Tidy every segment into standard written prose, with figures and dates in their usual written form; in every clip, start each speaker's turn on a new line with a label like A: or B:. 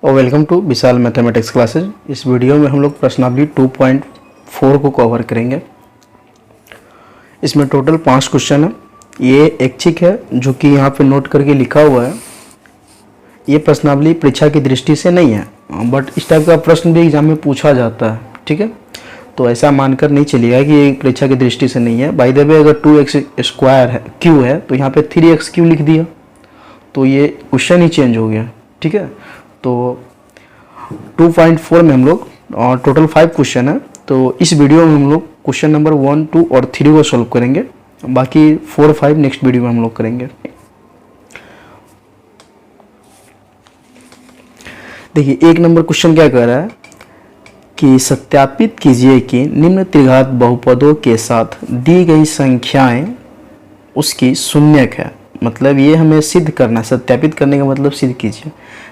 A: और welcome to Vishal mathematics classes. इस video में हम लोग प्रश्नावली 2.4 को कवर करेंगे। इसमें टोटल 5 क्वेश्चन है। ये ऐच्छिक है जो कि यहाँ पे नोट करके लिखा हुआ है। ये प्रश्नावली परीक्षा की दृष्टि से नहीं है, बट इस टाइप का प्रश्न भी एग्जाम में पूछा जाता है। ठीक है, तो ऐसा मानकर नहीं चलिएगा कि ये परीक्षा की दृष्टि से नहीं है। बाय द वे, अगर 2x स्क्वायर है क्यू है तो यहाँ पे 3x क्यू लिख दिया तो ये क्वेश्चन ही चेंज हो गया। ठीक है, तो 2.4 में हम लोग और टोटल 5 क्वेश्चन है। तो इस वीडियो में हम लोग क्वेश्चन नंबर 1, 2 और 3 को सॉल्व करेंगे। बाकी 4, 5 नेक्स्ट वीडियो में हम लोग करेंगे। देखिए, 1 नंबर क्वेश्चन क्या कह रहा है कि सत्यापित कीजिए कि निम्न त्रिघात बहुपदों के साथ दी गई संख्याएं उसकी शून्यक है। मतलब ये हमें सिद्ध करना है। सत्यापित करने का मतलब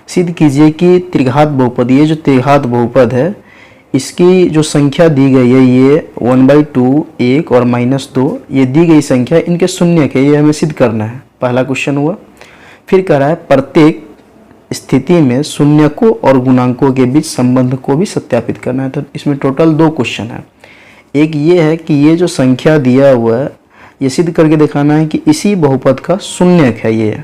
A: सिद्ध कीजिए कि त्रिघात बहुपद, ये जो त्रिघात बहुपद है इसकी जो संख्या दी गई है ये 1/2, 1 और -2, ये दी गई संख्या इनके शून्यक है। ये हमें सिद्ध करना है। पहला क्वेश्चन हुआ। फिर कह रहा है प्रत्येक स्थिति में शून्यकों और गुणांकों के बीच संबंध को भी सत्यापित करना है। तो इसमें टोटल 2 क्वेश्चन है। एक ये है कि ये जो संख्या दिया हुआ है ये सिद्ध करके दिखाना है कि इसी बहुपद का शून्यक है ये।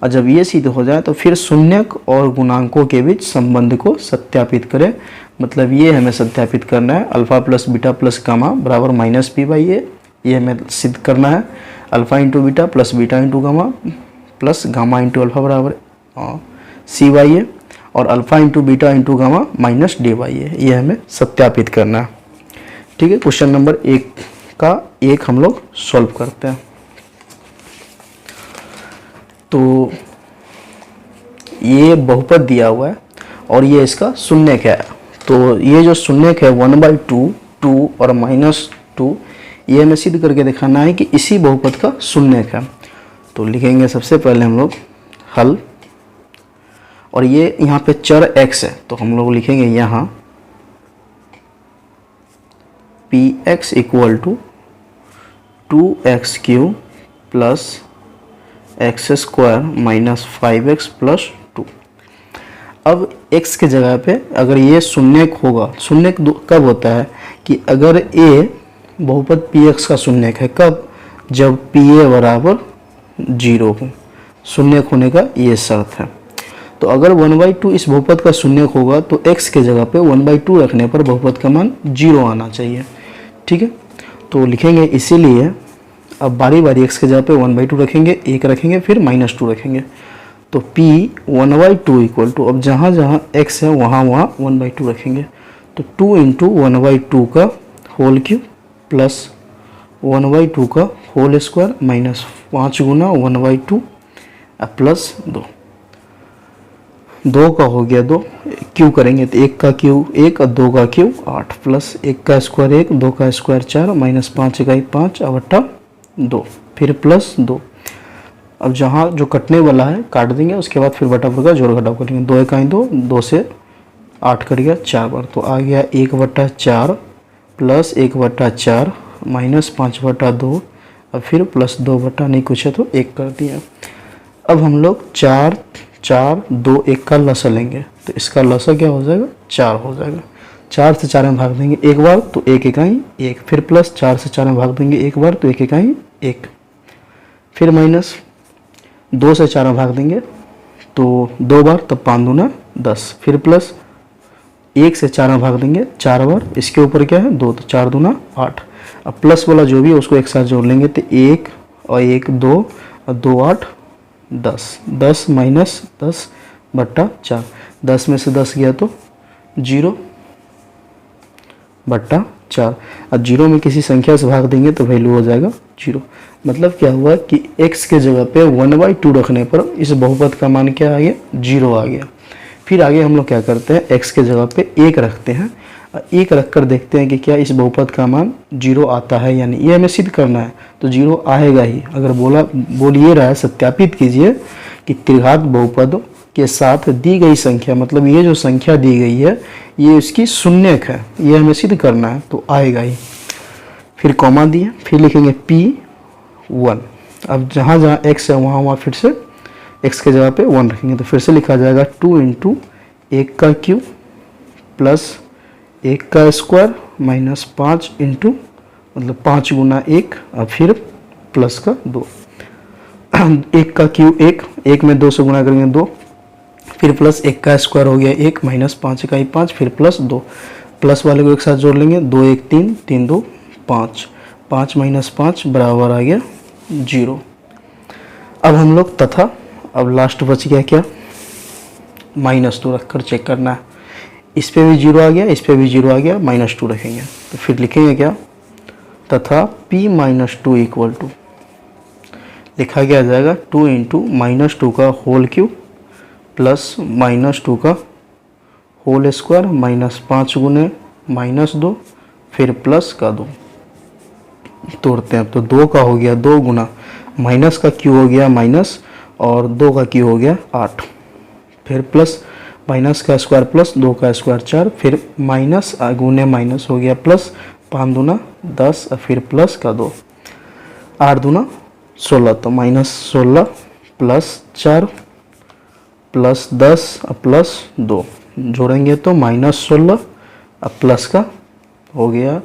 A: और जब ये सिद्ध हो जाए तो फिर शून्यक और गुणांकों के बीच संबंध को सत्यापित करें। मतलब ये हमें सत्यापित करना है alpha plus beta plus gamma बराबर -p/a। ये हमें सिद्ध करना है alpha into beta plus beta into gamma plus gamma into alpha बराबर c/a और alpha into beta into gamma -d/a। ये हमें सत्यापित करना है। ठीक है, क्वेश्चन नंबर 1 का 1 हम लोग सॉल्व करते हैं। तो ये बहुपद दिया हुआ है और ये इसका शून्यक है। तो ये जो शून्यक है 1/2, 2 और -2, ये हमें सिद्ध करके दिखाना है कि इसी बहुपद का शून्यक है। तो लिखेंगे सबसे पहले हम लोग हल। और ये यहाँ पे चर x है तो हम लोग लिखेंगे यहाँ px = 2x³ plus x² - 5x + 2। अब x के जगह पे अगर ये शून्यक होगा, शून्यक कब होता है कि अगर a बहुपद px का शून्यक है, कब? जब pa बराबर 0 हो। शून्यक होने का ये शर्त है। तो अगर 1/2 इस बहुपद का शून्यक होगा तो x के जगह पे 1/2 रखने पर बहुपद का मान 0 आना चाहिए। ठीक है, तो लिखेंगे इसीलिए अब बारी बारी x के जगह पे 1/2 रखेंगे, 1 रखेंगे, फिर -2 रखेंगे। तो p 1/2 = अब जहाँ जहाँ x है वहाँ वहाँ 1/2 रखेंगे। तो 2 × 1/2 का होल क्यूब प्लस 1/2 का होल स्क्वायर माइनस 5 गुना 1/2 प्लस 2 का हो गया 2। क्यू करेंगे तो 1 का क्यूब 1 और 2 का क्यूब 8 प्लस 1 का स्क्वायर 1, 2 का स्क्वायर 4 माइनस 5 का 5 बटा 2 फिर प्लस 2। अब जहाँ जो कटने वाला है काट देंगे, उसके बाद फिर बटा का जोड़ घटाव करेंगे। 2 × 2, 2 से 8 कट गया 4 बार। तो आ गया 1/4 प्लस 1/4 माइनस 5/2 और फिर प्लस 2 नहीं कुछ है तो 1 कर दिया। अब हम लोग 4, 2, 1 का लसा लेंगे तो इसका लसा क्या हो जाएगा? 4 हो जाएगा। 4 से 4 में भाग देंगे एक बार तो 1 इकाई 1, फिर प्लस 4 से 4 में भाग देंगे एक बार तो 1 इकाई 1, फिर माइनस 2 से 4 में भाग देंगे तो 2 बार तब 5 दूना 10, फिर प्लस 1 से 4 में भाग देंगे 4 बार, इसके ऊपर क्या है 2 तो 4 दूना 8। अब प्लस वाला जो भी है उसको एक साथ जोड़ लेंगे तो 1 और 1 2 और 2 8 10, 10 माइनस 10/4, 10 में से 10 गया तो 0/4। अब 0 में किसी संख्या से भाग देंगे तो वैल्यू हो जाएगा 0। मतलब क्या हुआ कि x के जगह पे 1/2 रखने पर इस बहुपद का मान क्या आ गया? 0 आ गया। फिर आगे हम लोग क्या करते हैं, x के जगह पे 1 रखते हैं। 1 रख कर देखते हैं कि क्या इस बहुपद का मान 0 आता है या नहीं। ये हमें सिद्ध करना है तो 0 आएगा ही। अगर बोल ये रहा है सत्यापित कीजिए कि त्रिघात बहुपद के साथ दी गई संख्या, मतलब ये जो संख्या दी गई है ये इसकी शून्यक है, ये हमें सिद्ध करना है तो आएगा ही। फिर कॉमा दिए, फिर लिखेंगे p1। अब जहाँ जहाँ x है वहाँ वहाँ फिर से x के जगह पे 1 रखेंगे तो फिर से लिखा जाएगा 2 × 1 का क्यूब प्लस 1 का स्क्वायर माइनस 5 इंटू मतलब 5 गुना 1 और फिर प्लस का 2। 1 का क्यूब 1 में 2 से गुना करेंगे 2, फिर प्लस 1 का स्क्वायर हो गया 1 माइनस 5 का 5, फिर प्लस 2, प्लस वाले को एक साथ जोड़ लेंगे 2 1 3 3 2 5, 5 माइनस 5 बराबर आ गया 0। अब हम लोग तथा अब लास्ट बच गया क्या, -2 रखकर चेक करना है। इस पे भी 0 आ गया, इस पे भी 0 आ गया, -2 रखेंगे तो फिर लिखेंगे क्या, तथा p - 2 इक्वल टू लिखा गया जाएगा 2 इंटू -2 का होल क्यूब प्लस -2 का होल स्क्वायर माइनस 5 गुने -2 फिर प्लस का 2। तोड़ते हैं अब तो 2 का हो गया 2 गुना माइनस का क्यू हो गया माइनस और 2 का क्यू हो गया 8, फिर प्लस माइनस का स्क्वायर प्लस 2 का स्क्वायर 4, फिर माइनस गुने माइनस हो गया प्लस 5 दूना 10 और फिर प्लस का 2, 8 दूना 16 तो -16 प्लस 4 प्लस 10 और प्लस 2 जोड़ेंगे तो -16 और प्लस का हो गया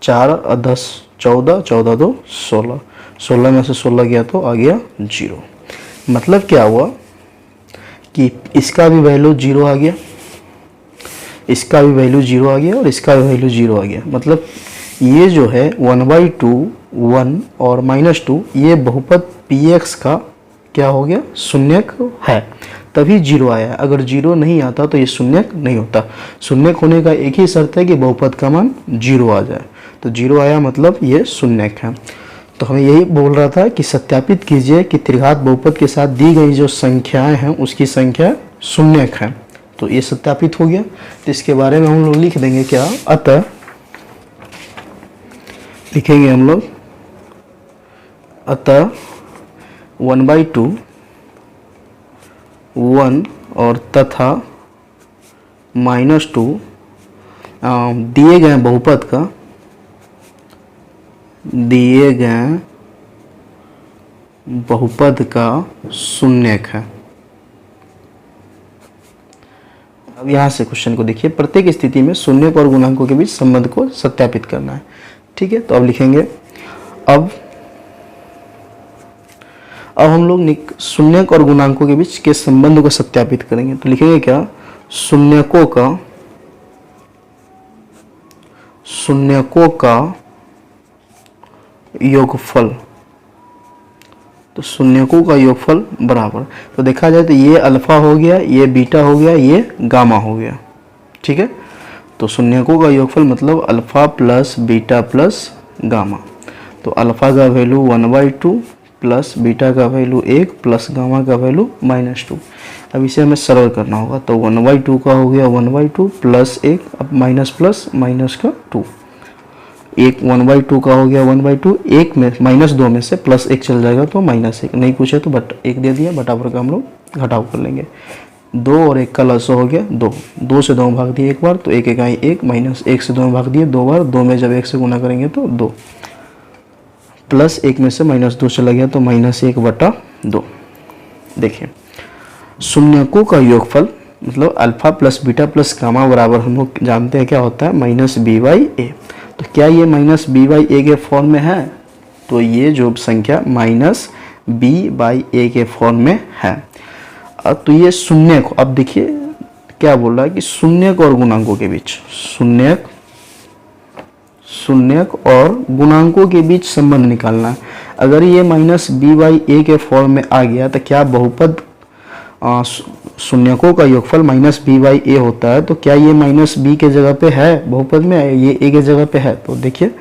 A: 4 और 10 14, 14 2 16, 16 में से 16 गया तो आ गया 0। मतलब क्या हुआ कि इसका भी वैल्यू 0 आ गया, इसका भी वैल्यू 0 आ गया और इसका भी वैल्यू 0 आ गया। मतलब ये जो है 1/2 1 और -2 ये बहुपद px का क्या हो गया, शून्यक है, तभी 0 आया। अगर 0 नहीं आता तो ये शून्यक नहीं होता। शून्यक होने का एक ही शर्त है कि बहुपद का मान 0 आ जाए, तो 0 आया मतलब ये शून्यक है। तो हमें यही बोल रहा था कि सत्यापित कीजिए कि त्रिघात बहुपद के साथ दी गई जो संख्याएं हैं उसकी संख्या शून्यक है। तो ये सत्यापित हो गया। तो इसके बारे में हम लोग लिख देंगे क्या, अतः लिखेंगे हम लोग अतः 1/2 1 और तथा -2 दिए गए बहुपद का शून्यक है। अब यहाँ से क्वेश्चन को देखिए, प्रत्येक स्थिति में शून्यक और गुणांकों के बीच संबंध को सत्यापित करना है। ठीक है, तो अब लिखेंगे अब हम लोग शून्यक और गुणांकों के बीच के संबंध को सत्यापित करेंगे। तो लिखेंगे क्या, शून्यकों का योगफल। तो शून्यकों का योगफल बराबर, तो देखा जाए तो ये अल्फा हो गया, ये बीटा हो गया, ये गामा हो गया। ठीक है, तो शून्यकों का योगफल मतलब alpha plus beta plus gamma. तो अल्फा का वैल्यू 1/2 प्लस बीटा का वैल्यू 1 प्लस गामा का वैल्यू -2। अब इसे हमें सरल करना होगा। तो 1/2 का हो गया 1/2 प्लस 1, अब माइनस प्लस माइनस का 2, 1/2 का हो गया 1/2, 1 में -2 में से प्लस 1 चल जाएगा तो -1, नहीं पूछे तो बट 1 दे दिया, बटाबर का हम लोग घटाव कर लेंगे। 2 और 1 का लसा हो गया 2, 2 से 2 भाग दिए एक बार तो 1 1 1 माइनस 1 से 2 भाग दिए 2 बार, 2 में जब 1 से गुना करेंगे तो 2, प्लस 1 में से -2 चला गया तो -1/2। देखिए शून्यकों का योगफल मतलब alpha plus beta plus gamma बराबर हम लोग जानते हैं क्या होता है, -b/a। तो क्या ये -b/a के फॉर्म में है, तो ये जो संख्या -b/a के फॉर्म में है। तो ये शून्यक, अब देखिए क्या बोल रहा है कि शून्यक और गुणांकों के बीच, शून्यक और गुणांकों के बीच संबंध निकालना है। अगर ये -b/a के फॉर्म में आ गया तो क्या बहुपद शून्यकों का योगफल -b/a होता है, तो क्या ये -b के जगह पे है बहुपद में, ये a के जगह पे है। तो देखिए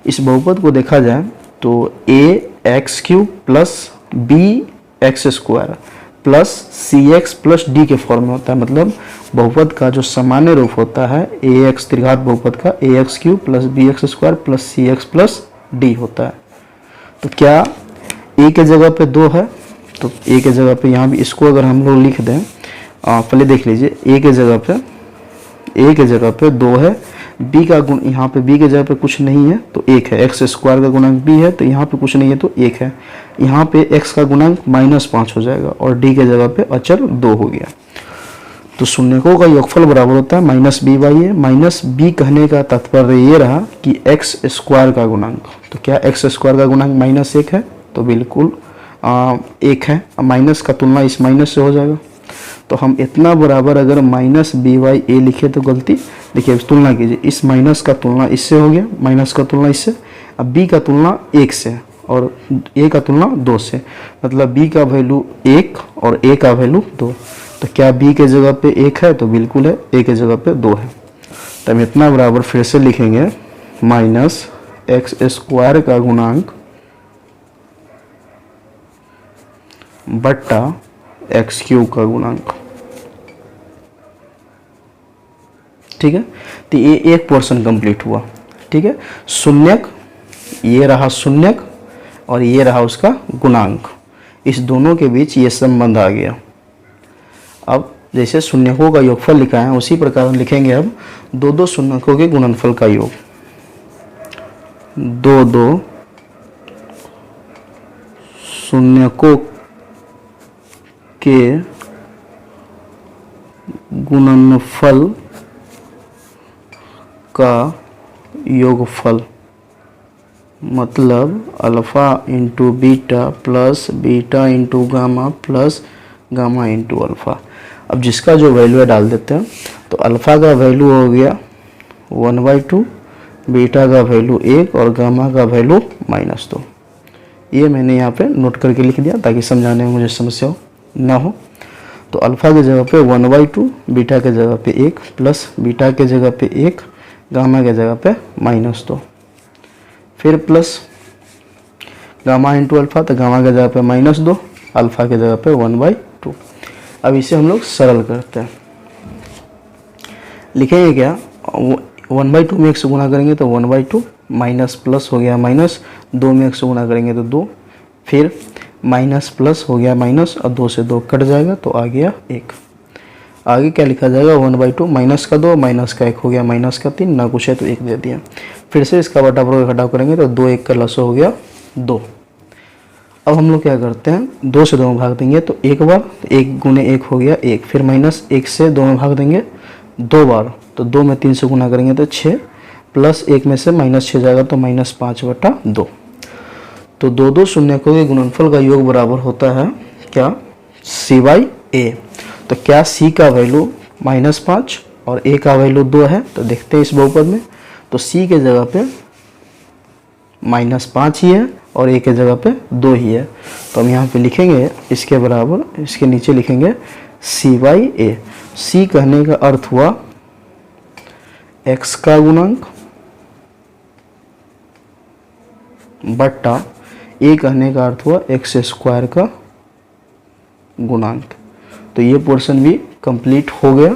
A: इस बहुपद को देखा जाए तो ax³ plus bx² plus cx plus d के फॉर्म में होता है। मतलब बहुपद का जो सामान्य रूप होता है ax त्रिघात बहुपद का ax³ plus bx² plus cx plus d होता है। तो क्या a के जगह पे 2 है, तो a के जगह पे यहाँ भी इसको अगर हम लोग लिख दें, पहले देख लीजिए a के जगह पे 2 है, b का गुण यहाँ पे b के जगह पे कुछ नहीं है तो 1 है, x² का गुणांक b है तो यहाँ पे कुछ नहीं है तो 1 है, यहाँ पे x का गुणांक -5 हो जाएगा और d के जगह पे अचर 2 हो गया। तो शून्यकों का योगफल बराबर होता है minus B by A. Minus B कहने का तात्पर्य ये रहा कि एक्स स्क्वायर का गुणांक। तो क्या एक्स स्क्वायर का गुणांक माइनस एक है? तो बिल्कुल एक है। माइनस का तुलना इस माइनस से हो जाएगा। तो हम इतना बराबर अगर माइनस बी बाई ए लिखे तो गलती, देखिए तुलना कीजिए, इस माइनस का तुलना इससे हो गया, माइनस का तुलना इससे, अब बी का तुलना एक से और ए का तुलना दो से, मतलब बी का वैल्यू एक और ए का वैल्यू दो। तो क्या बी के जगह पे एक है? तो बिल्कुल है। ए के जगह पे दो है। तो हम इतना बराबर फिर से लिखेंगे माइनस एक्स स्क्वायर का गुणांक बट्टा एक्स क्यूब का गुणांक। ठीक है, तो ये एक पोर्शन कंप्लीट हुआ। ठीक है, शून्यक, ये रहा शून्यक और ये रहा उसका गुणांक, इस दोनों के बीच ये संबंध आ गया। अब जैसे शून्यकों का योगफल लिखा है उसी प्रकार हम लिखेंगे अब दो दो शून्यकों के गुणनफल का योग। दो दो शून्यकों के गुणनफल का योगफल, मतलब alpha into beta plus beta into gamma plus gamma into alpha. अब जिसका जो वैल्यू है डाल देते हैं। तो अल्फा का वैल्यू हो गया 1/2, बीटा का वैल्यू 1 और गामा का वैल्यू -2। ये मैंने यहाँ पे नोट करके लिख दिया ताकि समझाने में मुझे समस्या ना हो। तो अल्फा की जगह पे 1/2, बीटा के जगह पे 1 प्लस बीटा के जगह पे 1, गामा के जगह पे -2, फिर प्लस गामा इंटू अल्फा, तो गामा के जगह पे -2, अल्फा के जगह पे 1/2। अब इसे हम लोग सरल करते हैं। लिखेंगे क्या? 1/2 में 1 से गुणा करेंगे तो 1/2, माइनस प्लस हो गया माइनस, 2 में 1 से गुणा करेंगे तो 2, फिर माइनस प्लस हो गया माइनस और 2 से 2 कट जाएगा तो आ गया 1। आगे क्या लिखा जाएगा? 1/2 माइनस का 2 माइनस का 1 हो गया माइनस का 3, ना कुछ है तो 1 दे दिया। फिर से इसका बटा बराबर घटाव करेंगे तो 2 1 का लसो हो गया 2। अब हम लोग क्या करते हैं, 2 से 2 में भाग देंगे तो एक बार, 1 गुने 1 हो गया 1, फिर माइनस 1 से 2 में भाग देंगे 2 बार, तो 2 में 3 से गुना करेंगे तो 6, प्लस 1 में से -6 जाएगा तो -5/2। तो दो दो शून्यकों के गुणनफल का योग बराबर होता है क्या? C/A। तो क्या C का वैल्यू -5 और A का वैल्यू 2 है? तो देखते हैं इस बहुपद में। तो C के जगह पे -5 ही है और A के जगह पे 2 ही है। तो हम यहाँ पे लिखेंगे इसके बराबर, इसके नीचे लिखेंगे C/A। C कहने का अर्थ हुआ x का गुणांक बट्टा A कहने का अर्थ हुआ एक्स स्क्वायर का गुणांक। तो ये पोर्शन भी कंप्लीट हो गया।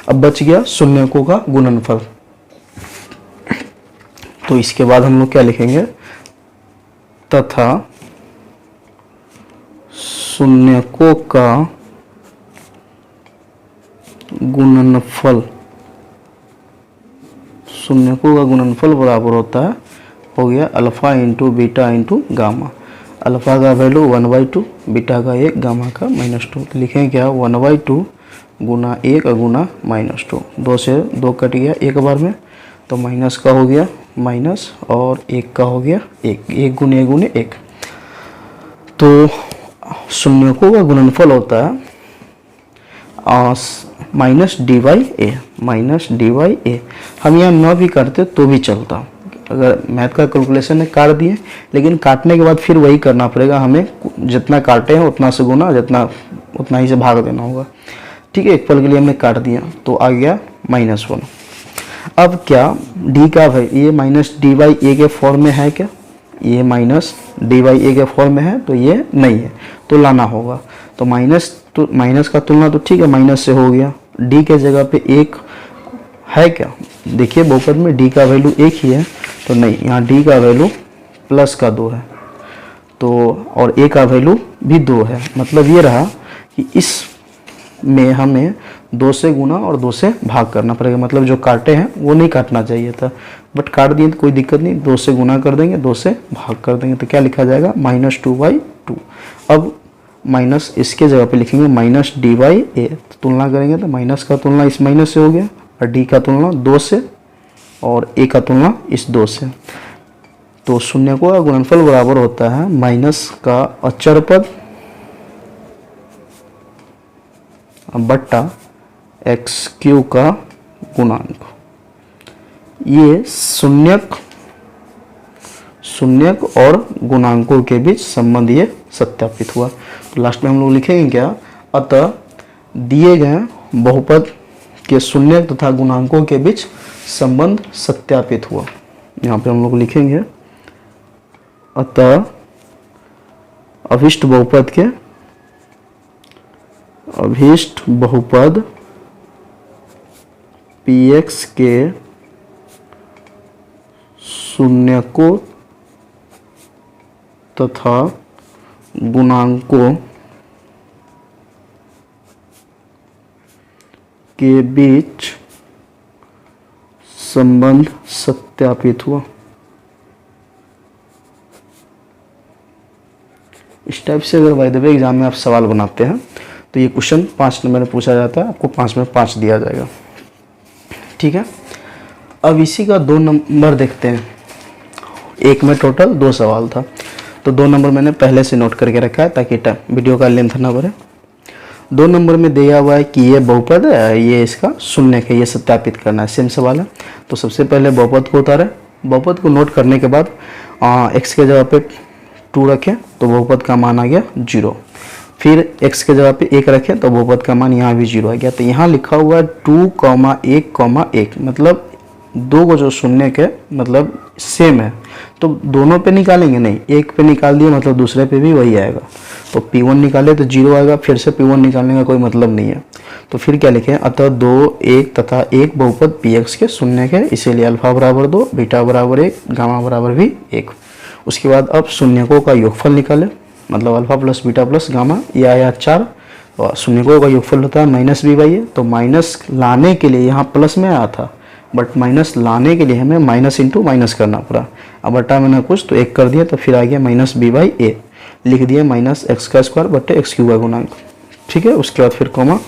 A: अब बच गया शून्यकों का गुणनफल। तो इसके बाद हम लोग क्या लिखेंगे? तथा शून्यकों का गुणनफल, शून्यकों का गुणनफल बराबर होता है, हो गया alpha into beta into gamma. Alpha का वैल्यू 1/2, बीटा का 1, गामा का -2। तो लिखें क्या? 1/2 गुना 1 गुना -2, 2 से 2 कट गया एक बार में, तो माइनस का हो गया माइनस और 1 का हो गया 1, 1 गुने 1 गुने 1। तो शून्यकों का गुणनफल होता है -d/a। हम यहाँ न भी करते तो भी चलता, अगर मैथ का कैलकुलेशन है काट दिए, लेकिन काटने के बाद फिर वही करना पड़ेगा हमें, जितना काटे हैं उतना से गुना, जितना उतना ही से भाग देना होगा। ठीक है, एक पल के लिए हमने काट दिया तो आ गया -1। अब क्या d का भाई ये -d/a के फॉर्म में है क्या? ये -d/a के फॉर्म में है तो ये नहीं है, तो लाना होगा। तो माइनस का तुलना तो ठीक है माइनस से हो गया, d के जगह पे 1 है क्या? देखिए बहुपद में d का वैल्यू 1 ही है, तो नहीं, यहाँ d का वैल्यू प्लस का 2 है, तो और a का वैल्यू भी 2 है। मतलब ये रहा कि इस में हमें 2 से गुना और 2 से भाग करना पड़ेगा। मतलब जो काटे हैं वो नहीं काटना चाहिए था, बट काट दिए तो कोई दिक्कत नहीं, 2 से गुना कर देंगे, 2 से भाग कर देंगे, तो क्या लिखा जाएगा? -2/2। अब माइनस इसके जगह पे लिखेंगे माइनस डी बाई ए। तो तुलना करेंगे तो माइनस का तुलना इस माइनस से हो गया और डी का तुलना 2 से और ए का तुलना इस 2 से। तो शून्यकों का गुणनफल बराबर होता है माइनस का अचर पद बट्टा एक्स क्यू का गुणांक। ये शून्यक और गुणांकों के बीच संबंध ये सत्यापित हुआ। तो लास्ट में हम लोग लिखेंगे क्या, अतः दिए गए बहुपद के शून्यक तथा गुणांकों के बीच संबंध सत्यापित हुआ। यहाँ पे हम लोग लिखेंगे अतः अभिष्ट बहुपद px के शून्यकों तथा गुणांकों के बीच संबंध सत्यापित हुआ। इस टाइप से अगर बाय द वे एग्जाम में आप सवाल बनाते हैं तो ये क्वेश्चन 5 नंबर में पूछा जाता है, आपको 5 में 5 दिया जाएगा। ठीक है, अब इसी का 2 नंबर देखते हैं। एक में टोटल 2 सवाल था, तो 2 नंबर मैंने पहले से नोट करके रखा है ताकि वीडियो का लेंथ ना बढ़े। 2 नंबर में दिया हुआ है कि ये बहुपद है, ये इसका शून्यक है, ये सत्यापित करना है। सेम सवाल है। तो सबसे पहले बहुपद को उतारें। बहुपद को नोट करने के बाद एक्स के जगह पे 2 रखें तो बहुपद का मान आ गया 0। फिर x के जगह पे 1 रखें तो बहुपद का मान यहाँ भी 0 आ गया। तो यहाँ लिखा हुआ है 2,1,1 मतलब 2 को जो शून्यक है मतलब सेम है, तो दोनों पे निकालेंगे नहीं, एक पे निकाल दिए मतलब दूसरे पे भी वही आएगा। तो P1 निकाले तो 0 आएगा, फिर से P1 निकालने का कोई मतलब नहीं है। तो फिर क्या लिखें, अतः 2, 1 तथा 1 बहुपद Px के शून्यक है, इसीलिए अल्फा बराबर 2, बीटा बराबर 1, गामा बराबर भी 1। उसके बाद अब शून्यकों का योगफल निकालें, मतलब alpha plus beta plus gamma, ये आया 4 और शून्यकों का योगफल होता है माइनस बी बाई ए। तो माइनस लाने के लिए यहाँ प्लस में आया था, बट माइनस लाने के लिए हमें माइनस इंटू माइनस करना पड़ा। अब बटा मैंने कुछ तो 1 कर दिया, तो फिर आ गया माइनस बी बाई ए, लिख दिया माइनस एक्स का स्क्वायर बटे एक्स क्यू का गुणांक। ठीक है, उसके बाद फिर कॉमा,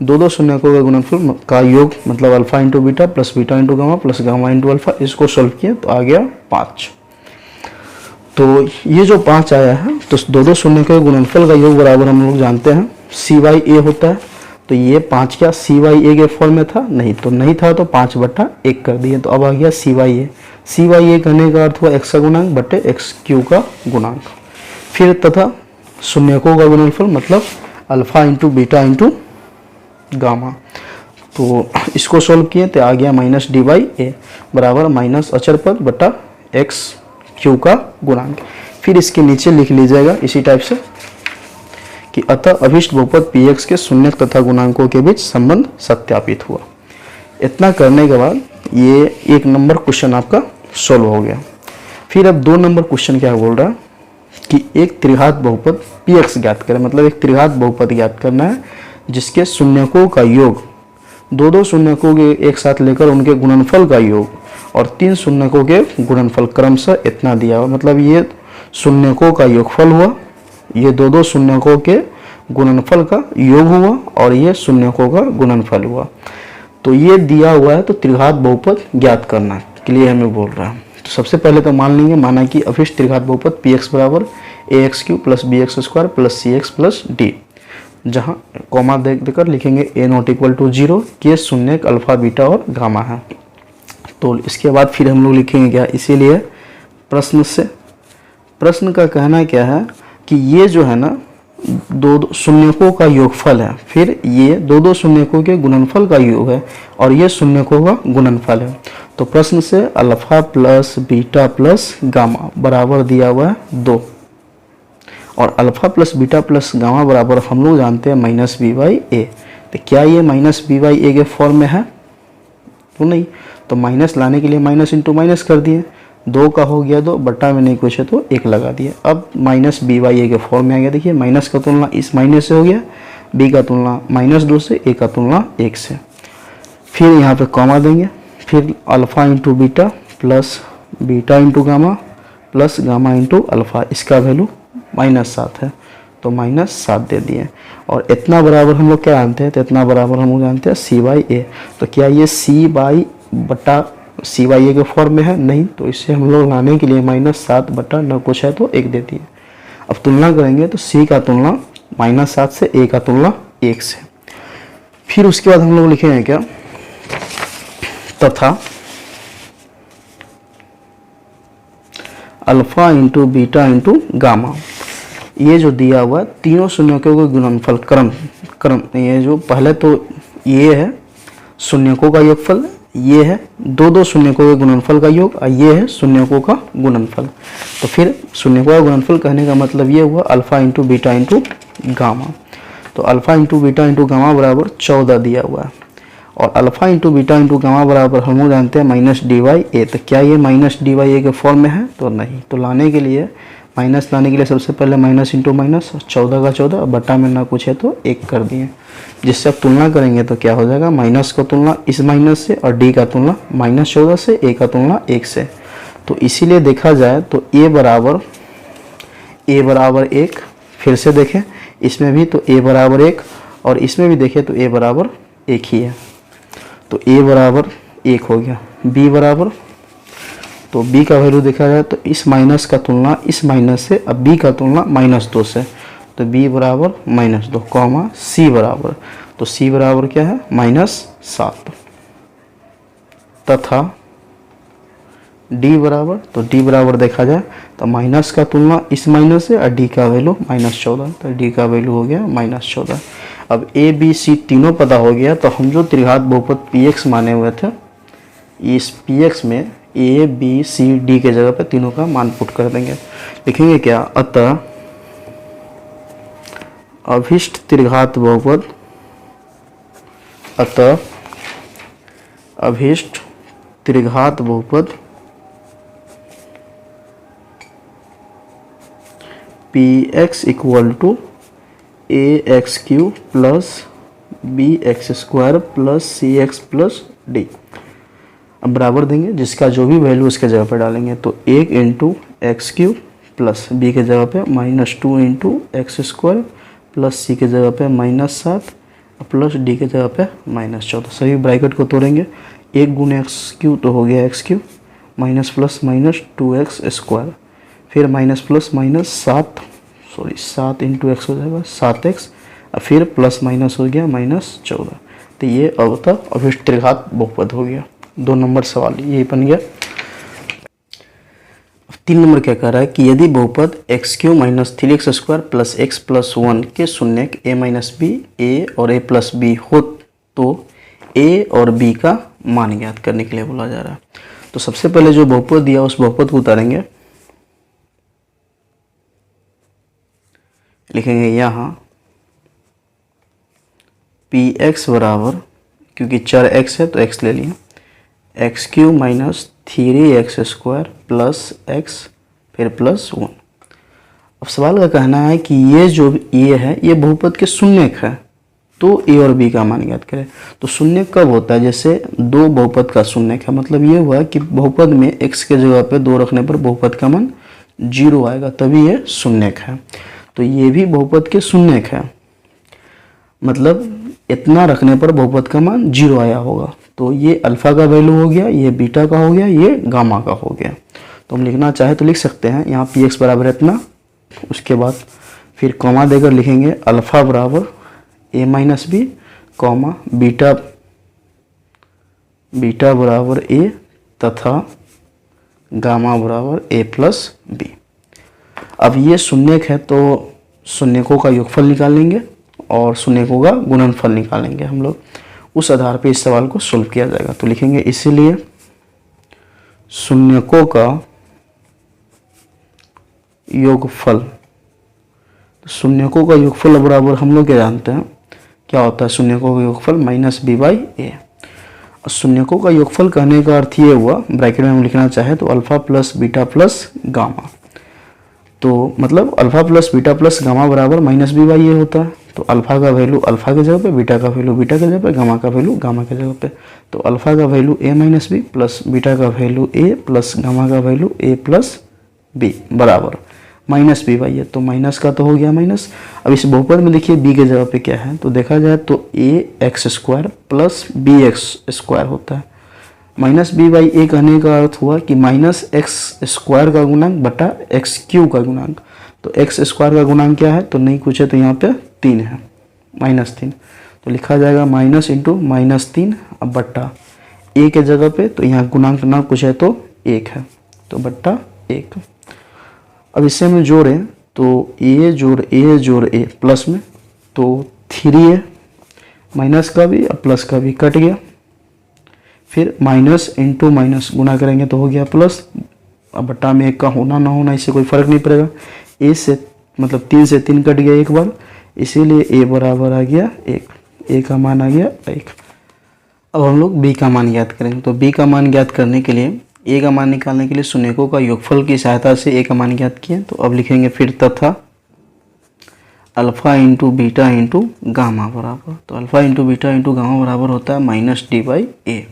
A: 2 शून्यकों का गुणनफल का योग मतलब alpha into beta plus beta into gamma plus gamma into alpha, इसको सोल्व किया तो आ गया 5। तो ये जो 5 आया है, तो 2 शून्यकों के गुणनफल का योग बराबर हम लोग जानते हैं सी बाई ए होता है। तो ये 5 क्या सी बाई ए के फॉर्म में था? नहीं, तो नहीं था तो 5/1 कर दिए, तो अब आ गया सी बाई ए। सी बाई ए कहने का अर्थ हुआ एक्स का गुणांक बटे एक्स क्यू का गुणांक। फिर तथा शून्यकों का गुणनफल मतलब alpha into beta into gamma. तो इसको सोल्व किए तो आ गया माइनस डी बाई ए बराबर माइनस अचर पद बटा एक्स क्यू का गुणांक। फिर इसके नीचे लिख लीजिएगा इसी टाइप से कि अतः अभिष्ट बहुपद Px के शून्यक तथा गुणांकों के बीच संबंध सत्यापित हुआ। इतना करने के बाद ये 1 नंबर क्वेश्चन आपका सोल्व हो गया। फिर अब 2 नंबर क्वेश्चन क्या बोल रहा है कि एक त्रिघात बहुपद Px ज्ञात करें, मतलब एक त्रिघात बहुपद ज्ञात करना है जिसके शून्यकों का योग 2 शून्यकों के एक साथ लेकर उनके गुणनफल का योग और 3 शून्यकों के गुणनफल क्रमशः इतना दिया हुआ। मतलब ये शून्यकों का योगफल हुआ, ये 2 शून्यकों के गुणनफल का योग हुआ और ये शून्यकों का गुणनफल हुआ। तो ये दिया हुआ है, तो त्रिघात बहुपद ज्ञात करना के लिए हमें बोल रहा है। तो सबसे पहले तो मान लेंगे, माना कि अभिष्ट त्रिघात बहुपद Px बराबर ax³ plus bx² plus cx plus d, जहाँ कॉमा देकर लिखेंगे a नॉट इक्वल टू 0 के शून्यक अल्फा बीटा और गामा है। तो इसके बाद फिर हम लोग लिखेंगे क्या, इसीलिए प्रश्न का कहना क्या है कि ये जो है ना 2 शून्यकों का योगफल है, फिर ये 2 शून्यकों के गुणनफल का योग है और ये शून्यकों का गुणनफल है। तो प्रश्न से alpha plus beta plus gamma बराबर दिया हुआ है 2 और alpha plus beta plus gamma बराबर हम लोग जानते हैं माइनस बी बाई ए। तो क्या ये माइनस बी बाई ए के फॉर्म में है? तो नहीं, तो माइनस लाने के लिए माइनस इंटू माइनस कर दिए, 2 का हो गया 2, बट्टा में नहीं कुछ है तो 1 लगा दिए। अब माइनस बी बाई ए के फॉर्म में आ गया। देखिए माइनस का तुलना इस माइनस से हो गया, बी का तुलना -2 से, ए का तुलना 1 से। फिर यहाँ पे कॉमा देंगे, फिर alpha into beta plus beta into gamma plus gamma into alpha, इसका वैल्यू -7 है। तो -7 दे दिए। और इतना बराबर हम लोग क्या जानते हैं, तो इतना बराबर हम लोग जानते हैं c/a। तो क्या ये c/a के फॉर्म में है? नहीं। तो इससे हम लोग लाने के लिए -7 बटा न कुछ है तो 1 दे दिए। अब तुलना करेंगे तो c का तुलना -7 से, a का तुलना 1 से। फिर उसके बाद हम लोग लिखेंगे क्या, तथा alpha into beta into gamma. ये जो दिया हुआ तीनों शून्यकों के गुणनफल क्रम ये जो पहले तो ये है शून्यकों का योगफल, ये है दो शून्यकों के गुणनफल का योग, और ये है शून्यकों का गुणनफल। तो फिर शून्यकों का गुणनफल कहने का मतलब ये हुआ alpha into beta into gamma. तो alpha into beta into gamma बराबर 14 दिया हुआ है। और alpha into beta into gamma बराबर हम लोग जानते हैं -dy/a। तो क्या ये -dy/a के फॉर्म में है? तो नहीं। तो लाने के लिए माइनस लाने के लिए सबसे पहले माइनस इंटू माइनस, 14 का 14, बटा में ना कुछ है तो 1 कर दिए। जिससे अब तुलना करेंगे तो क्या हो जाएगा, माइनस का तुलना इस माइनस से और डी का तुलना -14 से, ए का तुलना 1 से। तो इसीलिए देखा जाए तो a बराबर 1। फिर से देखें इसमें भी तो a बराबर 1, और इसमें भी देखें तो a बराबर 1 ही है। तो a बराबर 1 हो गया। b बराबर, तो b का वैल्यू देखा जाए तो इस माइनस का तुलना इस माइनस से, अब b का तुलना -2 से। तो b बराबर -2 कॉमा c बराबर, तो c बराबर क्या है -7। तथा d बराबर, तो d बराबर देखा जाए तो माइनस का तुलना इस माइनस से और d का वैल्यू -14, तो d का वैल्यू हो गया -14। अब a b c तीनों पता हो गया, तो हम जो त्रिघात बहुपद px माने हुए थे, इस px में a b c d के जगह पे तीनों का मान पुट कर देंगे। लिखेंगे क्या, अतः अभिष्ट त्रिघात बहुपद, अतः अभिष्ट त्रिघात बहुपद px equal to ax³ plus bx² plus cx plus d। अब बराबर देंगे, जिसका जो भी वैल्यू उसके जगह पर डालेंगे। तो 1 इंटू x³ प्लस b के जगह पे -2 इंटू x² प्लस c के जगह पे -7 प्लस d के जगह पे -14। सभी ब्रैकेट को तोड़ेंगे, 1 गुने x³ तो हो गया x³ minus plus minus 2x², फिर minus plus minus 7 into x हो जाएगा 7x, फिर प्लस माइनस हो गया -14। तो ये अब तक अभिष्ट त्रिघात बहुपद हो गया। 2 नंबर सवाल यही बन गया। 3 नंबर क्या कह रहा है कि यदि बहुपद x³ - 3x² plus x plus 1 के शून्यक a माइनस बी, a और a प्लस बी हो तो a और b का मान ज्ञात करने के लिए बोला जा रहा है। तो सबसे पहले जो बहुपद दिया उस बहुपद को उतारेंगे, लिखेंगे यहाँ px बराबर, क्योंकि चर x है तो x ले लिया, x³ - 3x² प्लस x फिर प्लस 1। अब सवाल का कहना है कि ये जो ये है ये बहुपद के शून्यक है, तो a और b का मान ज्ञात करें। तो शून्यक कब होता है, जैसे 2 बहुपद का शून्यक है, मतलब ये हुआ कि बहुपद में x के जगह पे 2 रखने पर बहुपद का मान 0 आएगा, तभी ये शून्यक है। तो ये भी बहुपद के शून्यक है, मतलब इतना रखने पर बहुपद का मान 0 आया होगा। तो ये अल्फा का वैल्यू हो गया, ये बीटा का हो गया, ये गामा का हो गया। तो हम लिखना चाहे तो लिख सकते हैं यहाँ px बराबर इतना, उसके बाद फिर कॉमा देकर लिखेंगे अल्फा बराबर a minus B, comma beta बराबर a तथा गामा बराबर a प्लस बी। अब ये शून्यक है तो शून्यकों का योगफल निकालेंगे और शून्यकों का गुणनफल निकालेंगे हम लोग। उस आधार पे इस सवाल को सोल्व किया जाएगा। तो लिखेंगे इसीलिए शून्यकों का योगफल, तो शून्यकों का योगफल बराबर हम लोग क्या जानते हैं, क्या होता है शून्यकों का योगफल -b/a। और शून्यकों का योगफल कहने का अर्थ ये हुआ, ब्रैकेट में हम लिखना चाहे तो alpha plus beta plus gamma. तो मतलब alpha plus beta plus gamma बराबर -b/a होता है। तो अल्फा का वैल्यू अल्फा के जगह पे, बीटा का वैल्यू बीटा के जगह पे, गामा का वैल्यू गामा के जगह पे। तो अल्फा का value a minus B plus beta का वैल्यू a प्लस गामा का वैल्यू a प्लस बी बराबर माइनस बी बाई ए, तो माइनस का तो हो गया माइनस। अब इस बहुपद में देखिए बी के जगह पे क्या है, तो देखा जाए तो a x square plus b x square होता है। माइनस बी बाई ए कहने का अर्थ हुआ कि माइनस एक्स स्क्वायर का गुणांक बटा एक्स क्यूब का गुणांक। तो एक्स स्क्वायर का गुणांक क्या है, तो नहीं कुछ है, तो यहाँ पे 3 है, -3, तो लिखा जाएगा माइनस इंटू -3 अब बट्टा ए के जगह पे, तो यहाँ गुणांक ना कुछ है तो 1 है, तो बट्टा 1। अब इससे हम जोड़ें तो ए जोड़ ए प्लस में, तो 3 है, माइनस का भी अब प्लस का भी कट गया, फिर माइनस इंटू माइनस गुना करेंगे तो हो गया प्लस। अब बट्टा में 1 का होना ना होना इससे कोई फर्क नहीं पड़ेगा, ए से मतलब 3 से 3 कट गया एक बार, इसीलिए ए बराबर आ गया 1, ए का मान आ गया 1। अब हम लोग बी का मान ज्ञात करेंगे, तो बी का मान ज्ञात करने के लिए ए का मान निकालने के लिए शून्यकों का योगफल की सहायता से ए का मान ज्ञात किए। तो अब लिखेंगे फिर तथा alpha into beta into gamma बराबर, तो alpha into beta into gamma बराबर होता है माइनस डी बाई ए।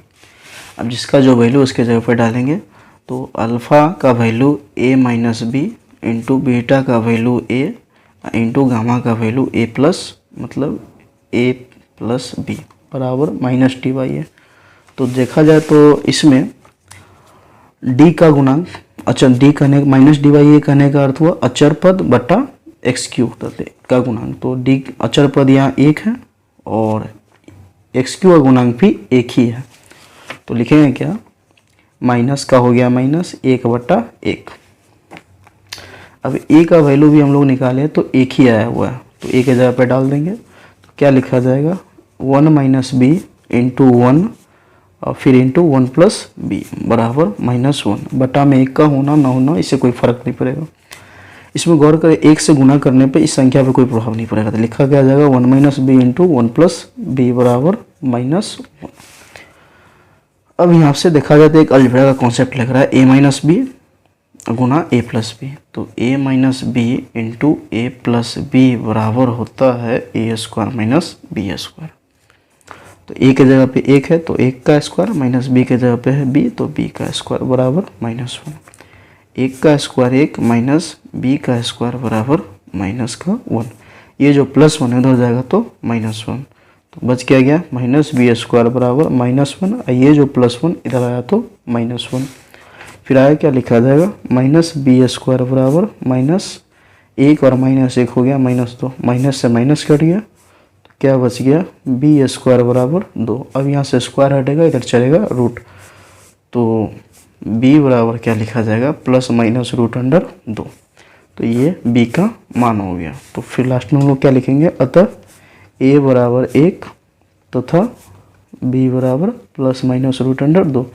A: अब जिसका जो वैल्यू उसके जगह पर डालेंगे, तो अल्फ़ा का वैल्यू ए माइनस बी इंटू बीटा का वैल्यू ए इंटू गामा का वैल्यू ए प्लस मतलब ए प्लस बी बराबर माइनस डी बाई ए। तो देखा जाए तो इसमें डी का गुणांक अचर डी कहने माइनस डी बाई ए कहने का अर्थ हुआ अचर पद बटा एक्स क्यू का गुणांक। तो डी अचर पद यहाँ 1 है और एक्स क्यू का गुणांक भी 1 ही है, तो लिखेंगे क्या, माइनस का हो गया माइनस 1 बटा 1। अब ए का वैल्यू भी हम लोग निकाले तो 1 ही आया हुआ है, तो ए के जगह पे डाल देंगे, तो क्या लिखा जाएगा 1 माइनस बी इंटू 1 और फिर इंटू 1 प्लस बी बराबर -1। बटा में 1 का होना ना होना इससे कोई फर्क नहीं पड़ेगा। इसमें गौर करें 1 से गुना करने पे इस संख्या पे कोई प्रभाव नहीं पड़ेगा, तो लिखा क्या जाएगा 1 minus B into 1 plus B बराबर -1। अब यहाँ से देखा जाए तो एक अलजेब्रा का कॉन्सेप्ट लग रहा है ए माइनस बी गुना ए प्लस बी, तो ए माइनस बी इंटू ए प्लस बी बराबर होता है ए स्क्वायर माइनस बी स्क्वायर। तो ए के जगह पे 1 है तो 1 का स्क्वायर, माइनस बी के जगह पे है बी तो बी का स्क्वायर बराबर -1। 1 का स्क्वायर 1 माइनस बी का स्क्वायर बराबर -1। ये जो +1 है उधर जाएगा तो -1, तो बच क्या गया माइनस बी स्क्वायर बराबर -1। ये जो +1 इधर आया तो -1, फिर आया क्या लिखा जाएगा माइनस बी स्क्वायर बराबर -1 और -1 हो गया -2, माइनस से माइनस कट गया, तो क्या बच गया बी स्क्वायर बराबर 2। अब यहाँ से स्क्वायर हटेगा इधर चलेगा रूट, तो b बराबर क्या लिखा जाएगा +-√2, तो ये b का मान हो गया। तो फिर लास्ट में हम लोग क्या लिखेंगे, अतः a बराबर 1 तथा b बराबर +-√2।